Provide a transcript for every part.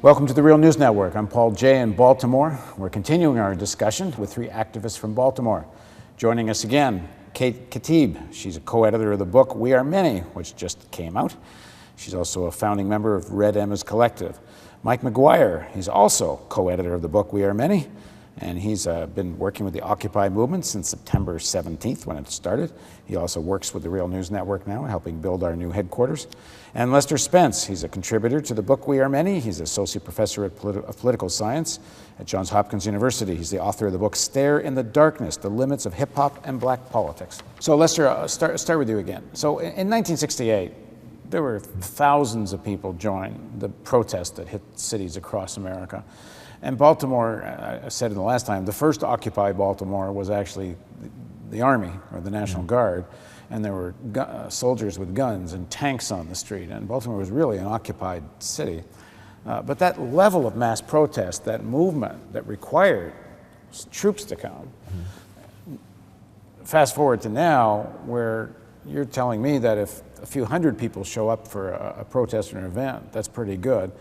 Welcome to the Real News Network. I'm Paul Jay in Baltimore. We're continuing our discussion with three activists from Baltimore. Joining us again, Kate Khatib. She's a co-editor of the book We Are Many, which just came out. She's also a founding member of Red Emma's Collective. Mike McGuire, he's also co-editor of the book We Are Many, and he's been working with the Occupy movement since September 17th when it started. He also works with the Real News Network now, helping build our new headquarters. And Lester Spence, he's a contributor to the book We Are Many. He's associate professor of political science at Johns Hopkins University. He's the author of the book Stare in the Darkness, The Limits of Hip Hop and Black Politics. So Lester, I'll start with you again. So in 1968, there were thousands of people joined the protest that hit cities across America. And Baltimore, I said it the last time, the first Occupy Baltimore was actually the Army or the National Guard, and there were soldiers with guns and tanks on the street, and Baltimore was really an occupied city. But that level of mass protest, that movement that required troops to come, fast forward to now, where you're telling me that if a few hundred people show up for a protest or an event, that's pretty good.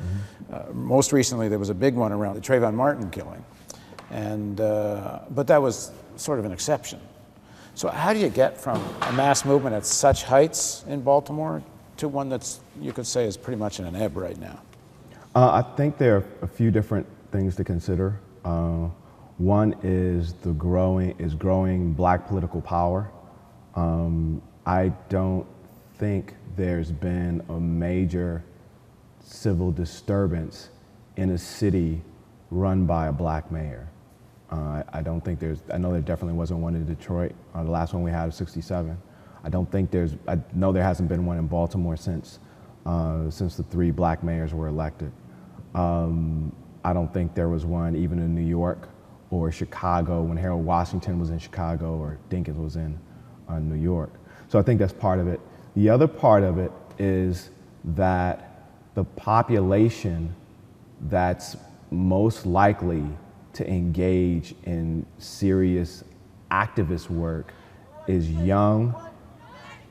Most recently, there was a big one around the Trayvon Martin killing, but that was sort of an exception. So how do you get from a mass movement at such heights in Baltimore to one that's, you could say, is pretty much in an ebb right now? I think there are a few different things to consider. One is growing black political power. I don't think there's been a major civil disturbance in a city run by a black mayor. I don't think I know there definitely wasn't one in Detroit. The last one we had was '67. I know there hasn't been one in Baltimore since the three black mayors were elected. I don't think there was one even in New York or Chicago when Harold Washington was in Chicago or Dinkins was in New York. So I think that's part of it. The other part of it is that the population that's most likely to engage in serious activist work is young,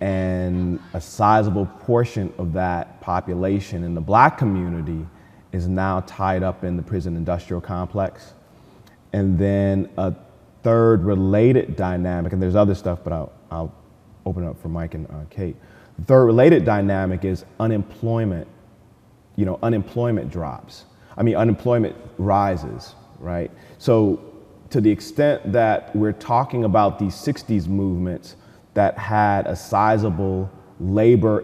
and a sizable portion of that population in the black community is now tied up in the prison industrial complex. And then a third related dynamic, and there's other stuff, but I'll open it up for Mike and Kate. The third related dynamic is unemployment. Unemployment rises, right? So to the extent that we're talking about these 60s movements that had a sizable labor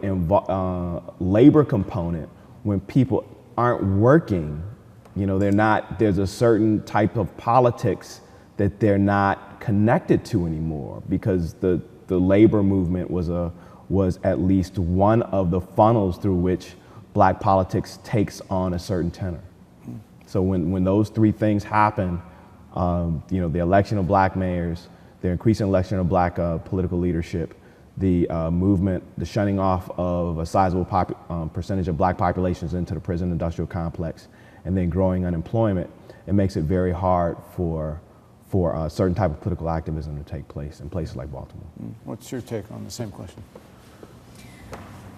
component, when people aren't working, there's a certain type of politics that they're not connected to anymore, because the labor movement was at least one of the funnels through which black politics takes on a certain tenor. So when those three things happen, the election of black mayors, the increasing election of black political leadership, the movement, the shunning off of a sizable percentage of black populations into the prison industrial complex, and then growing unemployment, it makes it very hard for a certain type of political activism to take place in places like Baltimore. What's your take on the same question?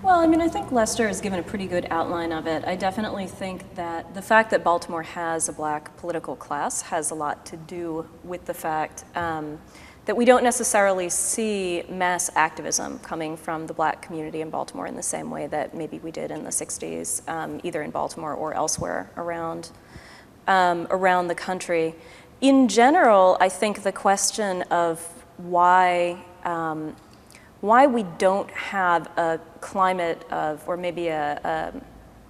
Well, I think Lester has given a pretty good outline of it. I definitely think that the fact that Baltimore has a black political class has a lot to do with the fact that we don't necessarily see mass activism coming from the black community in Baltimore in the same way that maybe we did in the 60s, either in Baltimore or elsewhere around the country. In general, I think the question of why we don't have a climate of, or maybe a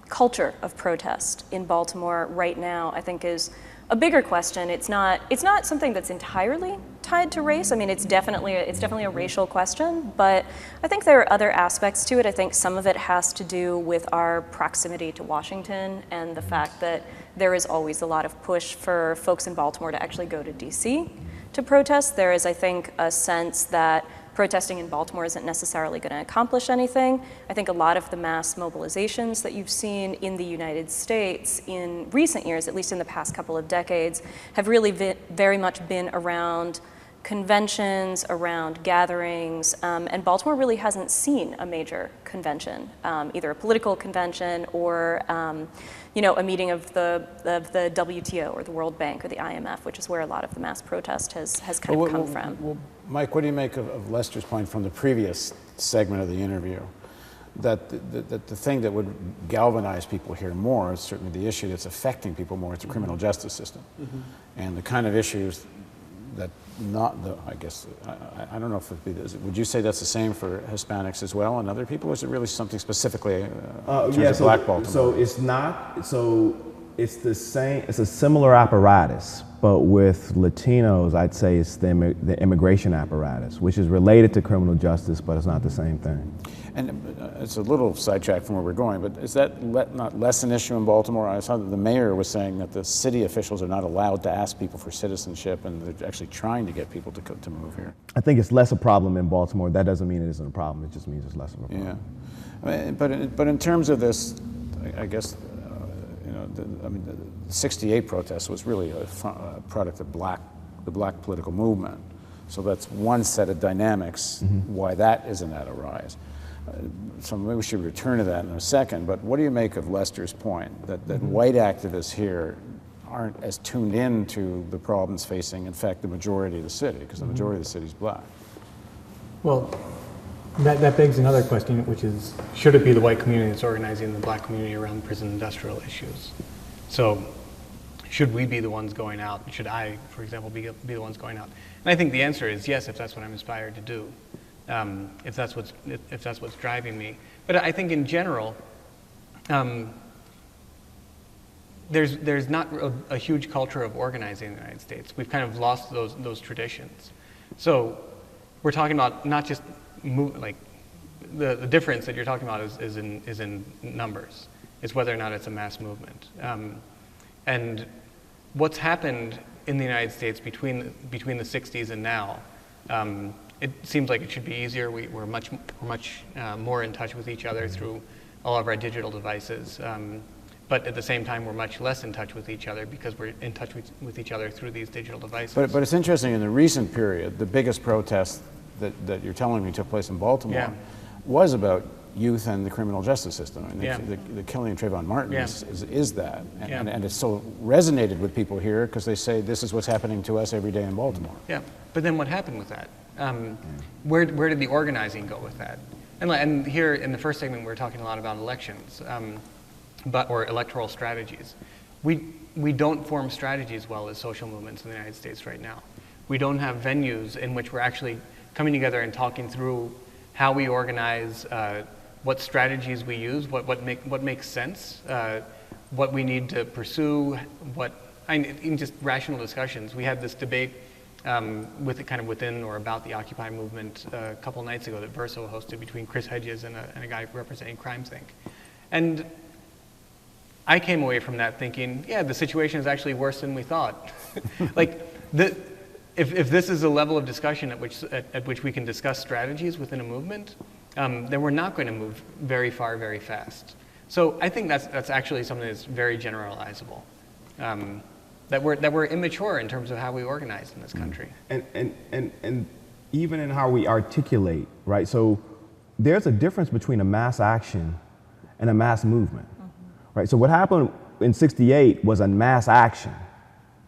culture of protest in Baltimore right now, I think is a bigger question. It's not something that's entirely tied to race. It's definitely a racial question, but I think there are other aspects to it. I think some of it has to do with our proximity to Washington and the fact that there is always a lot of push for folks in Baltimore to actually go to DC to protest. There is, I think, a sense that protesting in Baltimore isn't necessarily going to accomplish anything. I think a lot of the mass mobilizations that you've seen in the United States in recent years, at least in the past couple of decades, have really very much been around conventions, around gatherings, and Baltimore really hasn't seen a major convention, either a political convention or a meeting of the WTO or the World Bank or the IMF, which is where a lot of the mass protest has kind of come from. Well, Mike, what do you make of Lester's point from the previous segment of the interview? That the thing that would galvanize people here more is certainly the issue that's affecting people more. It's the criminal justice system, and the kind of issues that I guess I don't know if it'd be this. Would you say that's the same for Hispanics as well and other people? Or is it really something specifically in terms of Black Baltimore? So it's not. So it's the same. It's a similar apparatus, but with Latinos, I'd say it's the immigration apparatus, which is related to criminal justice, but it's not the same thing. And it's a little sidetrack from where we're going, but is that not less an issue in Baltimore? I saw that the mayor was saying that the city officials are not allowed to ask people for citizenship, and they're actually trying to get people to move here. I think it's less a problem in Baltimore. That doesn't mean it isn't a problem. It just means it's less of a problem. Yeah, but in terms of this, I guess the 68 protest was really a product of the black political movement. So that's one set of dynamics why that isn't at a rise. So maybe we should return to that in a second, but what do you make of Lester's point that white activists here aren't as tuned in to the problems facing, in fact, the majority of the city, because the majority of the city is black? Well, that begs another question, which is, should it be the white community that's organizing the black community around prison industrial issues? So should we be the ones going out? Should I, for example, be the ones going out? And I think the answer is yes, if that's what I'm inspired to do. If that's what's driving me. But I think in general, there's not a huge culture of organizing in the United States. We've kind of lost those traditions. So we're talking about not just the difference that you're talking about is in numbers. It's whether or not it's a mass movement. And what's happened in the United States between the 60s and now. It seems like it should be easier. We're much more in touch with each other through all of our digital devices. But at the same time, we're much less in touch with each other because we're in touch with each other through these digital devices. But it's interesting, in the recent period, the biggest protest that you're telling me took place in Baltimore was about youth and the criminal justice system. And the killing of Trayvon Martin is that. And it's so resonated with people here because they say this is what's happening to us every day in Baltimore. Yeah, but then what happened with that? Where did the organizing go with that? And here in the first segment, we were talking a lot about elections, or electoral strategies. We don't form strategies well as social movements in the United States right now. We don't have venues in which we're actually coming together and talking through how we organize, what strategies we use, what makes sense, what we need to pursue, even just rational discussions. We had this debate within or about the Occupy movement a couple nights ago that Verso hosted between Chris Hedges and a guy representing CrimethInc. And I came away from that thinking, yeah, the situation is actually worse than we thought. If this is a level of discussion at which we can discuss strategies within a movement, then we're not going to move very far, very fast. So I think that's actually something that's very generalizable. That we're immature in terms of how we organize in this country. And even in how we articulate, right? So there's a difference between a mass action and a mass movement, right? So what happened in '68 was a mass action,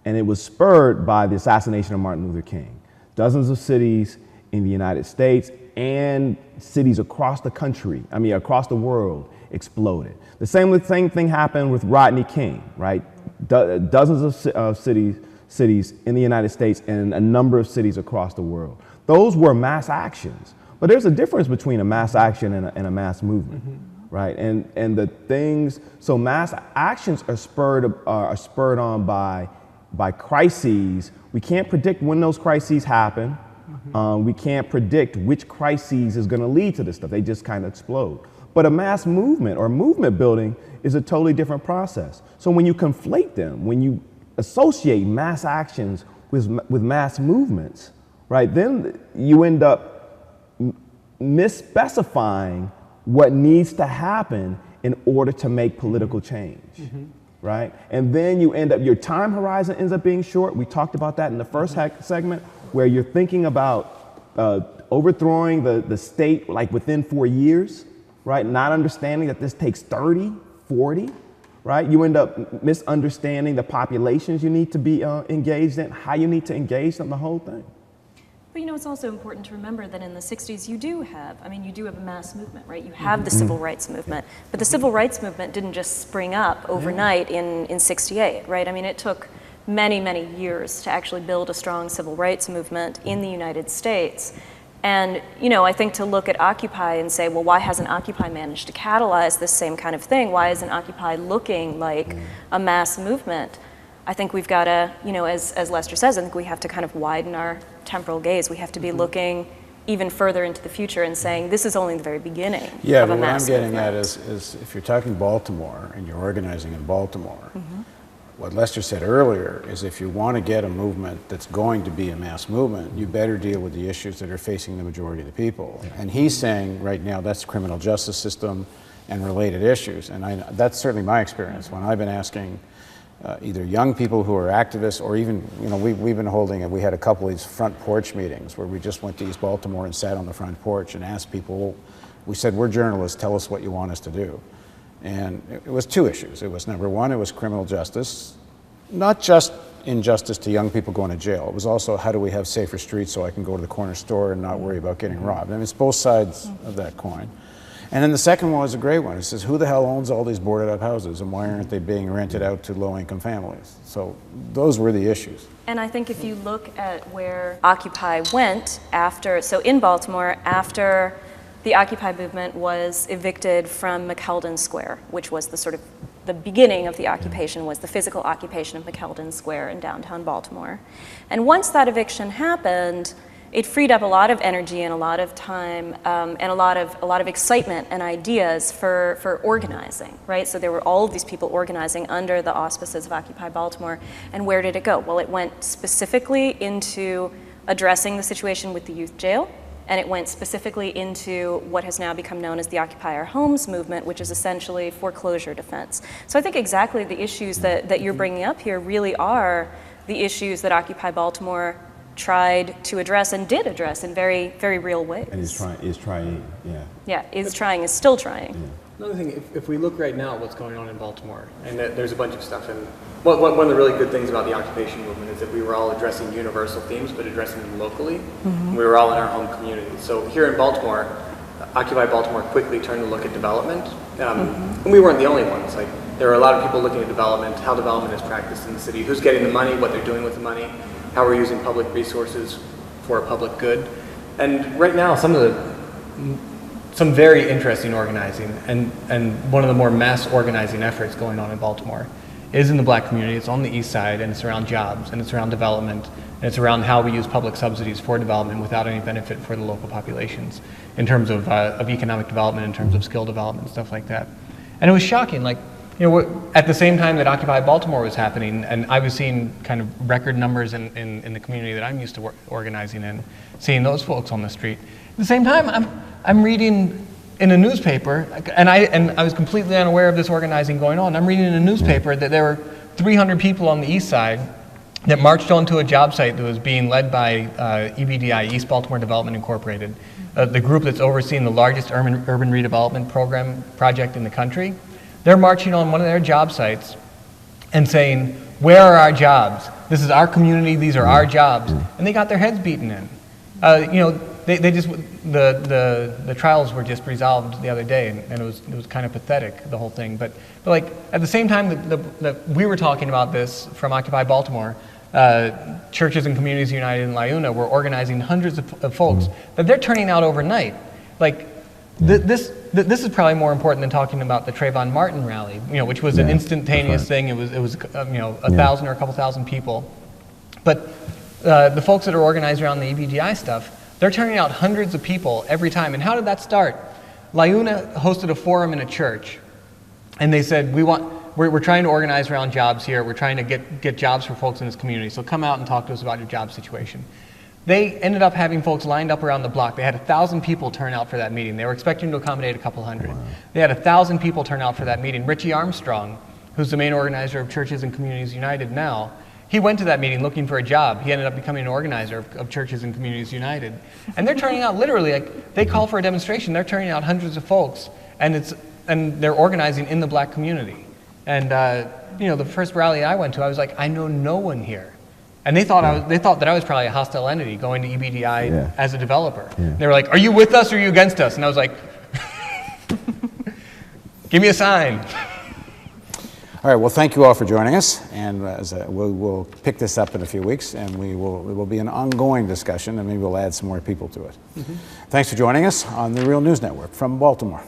and it was spurred by the assassination of Martin Luther King. Dozens of cities in the United States and cities across the country, across the world, exploded. The same thing happened with Rodney King, right? Dozens of cities in the United States and a number of cities across the world. Those were mass actions. But there's a difference between a mass action and a mass movement, right? And the things, so mass actions are spurred on by crises. We can't predict when those crises happen. We can't predict which crises is going to lead to this stuff. They just kind of explode. But a mass movement or movement building is a totally different process. So when you conflate them, when you associate mass actions with mass movements, right, then you end up misspecifying what needs to happen in order to make political change. right? And then you end up, your time horizon ends up being short. We talked about that in the first segment, where you're thinking about overthrowing the state like within 4 years, right? Not understanding that this takes 30, 40, right? You end up misunderstanding the populations you need to be engaged in, how you need to engage them, the whole thing. But you know, it's also important to remember that in the 60s you do have a mass movement, right? You have the civil rights movement, but the civil rights movement didn't just spring up overnight in 68, right? I mean, it took many, many years to actually build a strong civil rights movement in the United States. And, you know, I think to look at Occupy and say, well, why hasn't Occupy managed to catalyze this same kind of thing? Why isn't Occupy looking like a mass movement? I think we've got to, you know, as Lester says, I think we have to kind of widen our temporal gaze. We have to be looking even further into the future and saying, this is only the very beginning of a mass movement. Yeah, but what I'm getting at is if you're talking Baltimore and you're organizing in Baltimore, what Lester said earlier is if you want to get a movement that's going to be a mass movement, you better deal with the issues that are facing the majority of the people. And he's saying right now that's the criminal justice system and related issues. And that's certainly my experience when I've been asking either young people who are activists or even, you know, we've been holding it. We had a couple of these front porch meetings where we just went to East Baltimore and sat on the front porch and asked people, we said, we're journalists, tell us what you want us to do. And it was two issues. It was number one, it was criminal justice, not just injustice to young people going to jail. It was also how do we have safer streets so I can go to the corner store and not worry about getting robbed. I mean, it's both sides of that coin. And then the second one was a great one. It says, who the hell owns all these boarded up houses and why aren't they being rented out to low income families? So those were the issues. And I think if you look at where Occupy went after, so in Baltimore, after the Occupy movement was evicted from McKeldin Square, which was the sort of the beginning of the occupation, was the physical occupation of McKeldin Square in downtown Baltimore. And once that eviction happened, it freed up a lot of energy and a lot of time and a lot of excitement and ideas for organizing, right? So there were all of these people organizing under the auspices of Occupy Baltimore. And where did it go? Well, it went specifically into addressing the situation with the youth jail, and it went specifically into what has now become known as the Occupy Our Homes movement, which is essentially foreclosure defense. So I think exactly the issues that you're bringing up here really are the issues that Occupy Baltimore tried to address and did address in very, very real ways. And is trying, yeah. Yeah, is still trying. Yeah. Another thing, if we look right now at what's going on in Baltimore, and there's a bunch of stuff, and one of the really good things about the occupation movement is that we were all addressing universal themes, but addressing them locally. We were all in our home community. So here in Baltimore, Occupy Baltimore quickly turned to look at development, and we weren't the only ones. Like, there are a lot of people looking at development, how development is practiced in the city, who's getting the money, what they're doing with the money, how we're using public resources for a public good. And right now, some very interesting organizing and one of the more mass organizing efforts going on in Baltimore is in the black community. It's on the east side, and it's around jobs, and it's around development, and it's around how we use public subsidies for development without any benefit for the local populations in terms of economic development, in terms of skill development, stuff like that. And it was shocking, like, you know, at the same time that Occupy Baltimore was happening, and I was seeing kind of record numbers in the community that I'm used to organizing in, seeing those folks on the street. At the same time, I'm reading in a newspaper, and I was completely unaware of this organizing going on. I'm reading in a newspaper that there were 300 people on the east side that marched onto a job site that was being led by EBDI, East Baltimore Development Incorporated, the group that's overseeing the largest urban redevelopment project in the country. They're marching on one of their job sites and saying, where are our jobs? This is our community, these are our jobs. And they got their heads beaten in. You know, the trials were just resolved the other day, and it was kind of pathetic, the whole thing. But like, at the same time that we were talking about this from Occupy Baltimore, Churches and Communities United in LiUNA were organizing hundreds of folks that they're turning out overnight. Like, this is probably more important than talking about the Trayvon Martin rally, you know, which was an instantaneous thing. It was you know, 1,000 or a couple thousand people. But the folks that are organized around the EBDI stuff, they're turning out hundreds of people every time. And how did that start? LiUNA hosted a forum in a church, and they said, we're trying to organize around jobs here. We're trying to get jobs for folks in this community. So come out and talk to us about your job situation. They ended up having folks lined up around the block. They had 1,000 people turn out for that meeting. They were expecting to accommodate a couple hundred. Wow. They had 1,000 people turn out for that meeting. Richie Armstrong, who's the main organizer of Churches and Communities United now, he went to that meeting looking for a job. He ended up becoming an organizer of Churches and Communities United. And they're turning out literally, like, they call for a demonstration, they're turning out hundreds of folks, and they're organizing in the black community. And the first rally I went to, I was like, I know no one here. And they thought that I was probably a hostile entity going to EBDI as a developer. Yeah. They were like, are you with us or are you against us? And I was like, give me a sign. All right, well, thank you all for joining us, and we'll pick this up in a few weeks, and it will be an ongoing discussion, and maybe we'll add some more people to it. Thanks for joining us on the Real News Network from Baltimore.